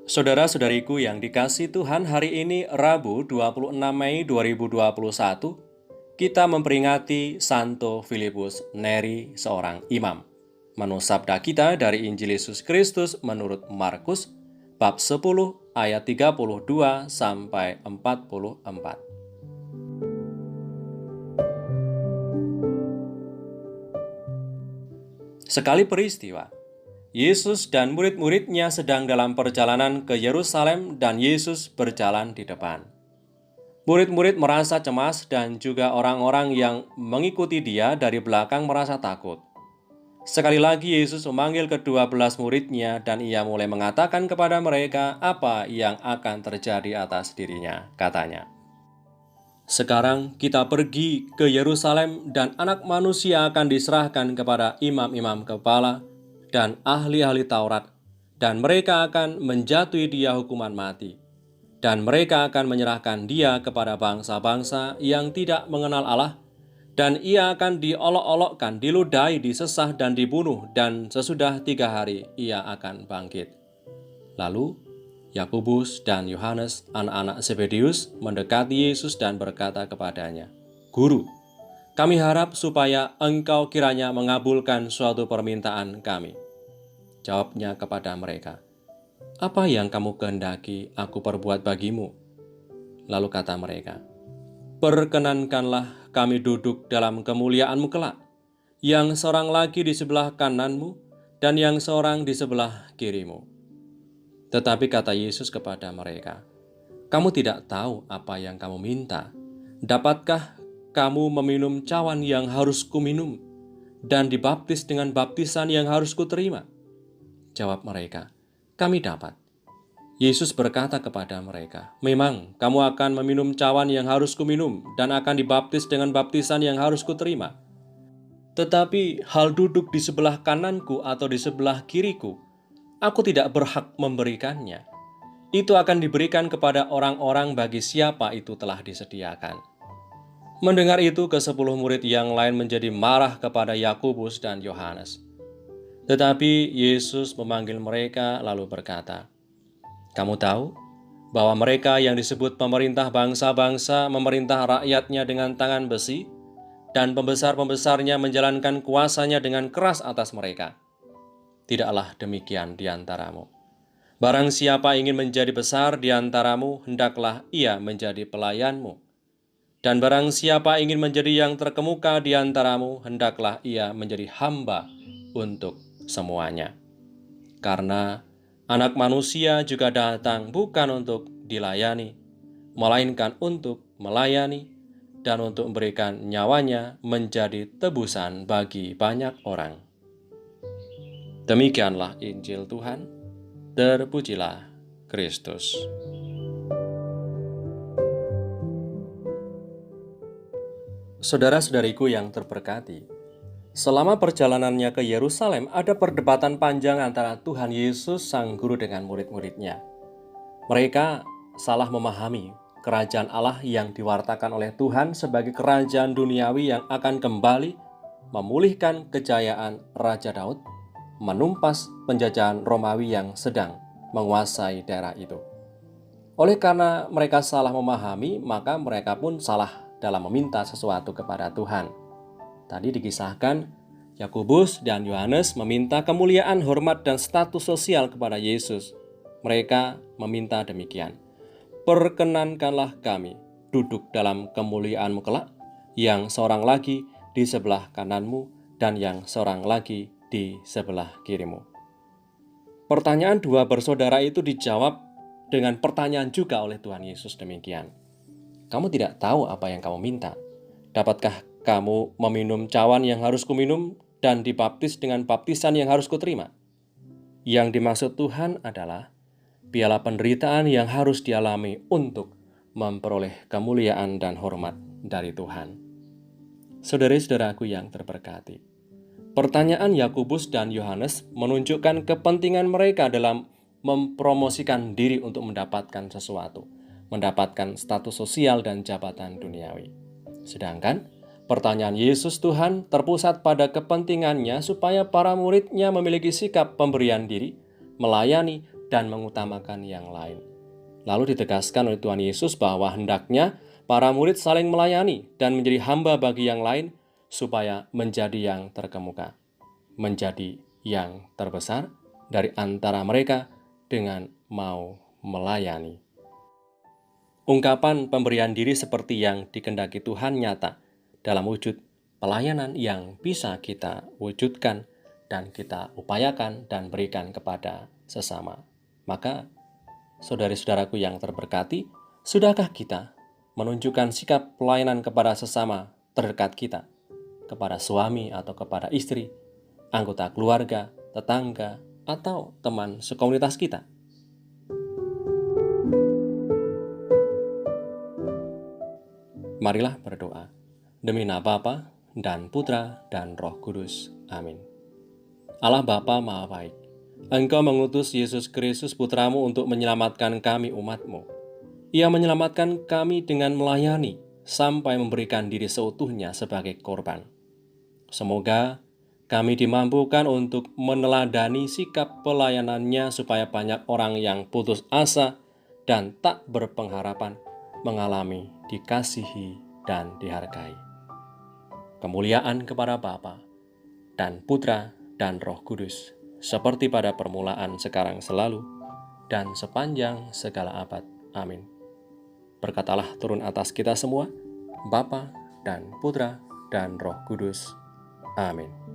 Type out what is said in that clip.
Saudara-saudariku yang dikasihi Tuhan, hari ini Rabu 26 Mei 2021, kita memperingati Santo Filipus Neri, seorang imam. Menu sabda kita dari Injil Yesus Kristus menurut Markus, bab 10 ayat 32 sampai 44. Sekali peristiwa, Yesus dan murid-muridnya sedang dalam perjalanan ke Yerusalem dan Yesus berjalan di depan. Murid-murid merasa cemas dan juga orang-orang yang mengikuti dia dari belakang merasa takut. Sekali lagi Yesus memanggil ke-12 muridnya dan ia mulai mengatakan kepada mereka apa yang akan terjadi atas dirinya, katanya. Sekarang kita pergi ke Yerusalem dan Anak Manusia akan diserahkan kepada imam-imam kepala dan ahli-ahli Taurat, dan mereka akan menjatuhi dia hukuman mati. Dan mereka akan menyerahkan dia kepada bangsa-bangsa yang tidak mengenal Allah, dan ia akan diolok-olokkan, diludahi, disesah, dan dibunuh, dan sesudah 3 hari ia akan bangkit. Lalu, Yakobus dan Yohanes, anak-anak Zebedeus, mendekati Yesus dan berkata kepadanya, "Guru, kami harap supaya engkau kiranya mengabulkan suatu permintaan kami." Jawabnya kepada mereka, "Apa yang kamu kehendaki aku perbuat bagimu?" Lalu kata mereka, "Perkenankanlah kami duduk dalam kemuliaan-Mu kelak, yang seorang lagi di sebelah kananmu dan yang seorang di sebelah kirimu." Tetapi kata Yesus kepada mereka, "Kamu tidak tahu apa yang kamu minta. Dapatkah kamu meminum cawan yang harus kuminum dan dibaptis dengan baptisan yang harus kuterima?" Jawab mereka, "Kami dapat." Yesus berkata kepada mereka, "Memang kamu akan meminum cawan yang harus kuminum dan akan dibaptis dengan baptisan yang harus kuterima. Tetapi hal duduk di sebelah kananku atau di sebelah kiriku, aku tidak berhak memberikannya. Itu akan diberikan kepada orang-orang bagi siapa itu telah disediakan." Mendengar itu, ke-10 murid yang lain menjadi marah kepada Yakobus dan Yohanes. Tetapi Yesus memanggil mereka lalu berkata, "Kamu tahu bahwa mereka yang disebut pemerintah bangsa-bangsa memerintah rakyatnya dengan tangan besi, dan pembesar-pembesarnya menjalankan kuasanya dengan keras atas mereka. Tidaklah demikian di antaramu. Barang siapa ingin menjadi besar di antaramu, hendaklah ia menjadi pelayanmu. Dan barang siapa ingin menjadi yang terkemuka di antaramu, hendaklah ia menjadi hamba untuk semuanya. Karena Anak Manusia juga datang bukan untuk dilayani, melainkan untuk melayani dan untuk memberikan nyawanya menjadi tebusan bagi banyak orang." Demikianlah Injil Tuhan. Terpujilah Kristus. Saudara-saudariku yang terberkati, selama perjalanannya ke Yerusalem, ada perdebatan panjang antara Tuhan Yesus Sang Guru dengan murid-muridnya. Mereka salah memahami kerajaan Allah yang diwartakan oleh Tuhan sebagai kerajaan duniawi yang akan kembali memulihkan kejayaan Raja Daud, menumpas penjajahan Romawi yang sedang menguasai daerah itu. Oleh karena mereka salah memahami, maka mereka pun salah dalam meminta sesuatu kepada Tuhan. Tadi dikisahkan, Yakobus dan Yohanes meminta kemuliaan, hormat, dan status sosial kepada Yesus. Mereka meminta demikian, "Perkenankanlah kami duduk dalam kemuliaan-Mu kelak, yang seorang lagi di sebelah kananmu dan yang seorang lagi di sebelah kirimu." Pertanyaan dua bersaudara itu dijawab dengan pertanyaan juga oleh Tuhan Yesus demikian, "Kamu tidak tahu apa yang kamu minta. Dapatkah kamu meminum cawan yang harus kuminum dan dibaptis dengan baptisan yang harus kuterima?" Yang dimaksud Tuhan adalah piala penderitaan yang harus dialami untuk memperoleh kemuliaan dan hormat dari Tuhan. Saudara-saudaraku yang terberkati, pertanyaan Yakobus dan Yohanes menunjukkan kepentingan mereka dalam mempromosikan diri untuk mendapatkan sesuatu, mendapatkan status sosial dan jabatan duniawi. Sedangkan pertanyaan Yesus Tuhan terpusat pada kepentingannya supaya para muridnya memiliki sikap pemberian diri, melayani, dan mengutamakan yang lain. Lalu ditegaskan oleh Tuhan Yesus bahwa hendaknya para murid saling melayani dan menjadi hamba bagi yang lain supaya menjadi yang terkemuka, menjadi yang terbesar dari antara mereka dengan mau melayani. Ungkapan pemberian diri seperti yang dikehendaki Tuhan nyata dalam wujud pelayanan yang bisa kita wujudkan dan kita upayakan dan berikan kepada sesama. Maka, saudari-saudaraku yang terberkati, sudahkah kita menunjukkan sikap pelayanan kepada sesama terdekat kita, kepada suami atau kepada istri, anggota keluarga, tetangga, atau teman sekomunitas kita? Marilah berdoa. Demi nama Bapa dan Putra dan Roh Kudus. Amin. Allah Bapa Maha Baik, Engkau mengutus Yesus Kristus Putramu untuk menyelamatkan kami umat-Mu. Ia menyelamatkan kami dengan melayani sampai memberikan diri seutuhnya sebagai korban. Semoga kami dimampukan untuk meneladani sikap pelayanannya supaya banyak orang yang putus asa dan tak berpengharapan mengalami dikasihi dan dihargai. Kemuliaan kepada Bapa dan Putra dan Roh Kudus, seperti pada permulaan, sekarang, selalu, dan sepanjang segala abad. Amin. Berkatalah turun atas kita semua, Bapa dan Putra dan Roh Kudus. Amin.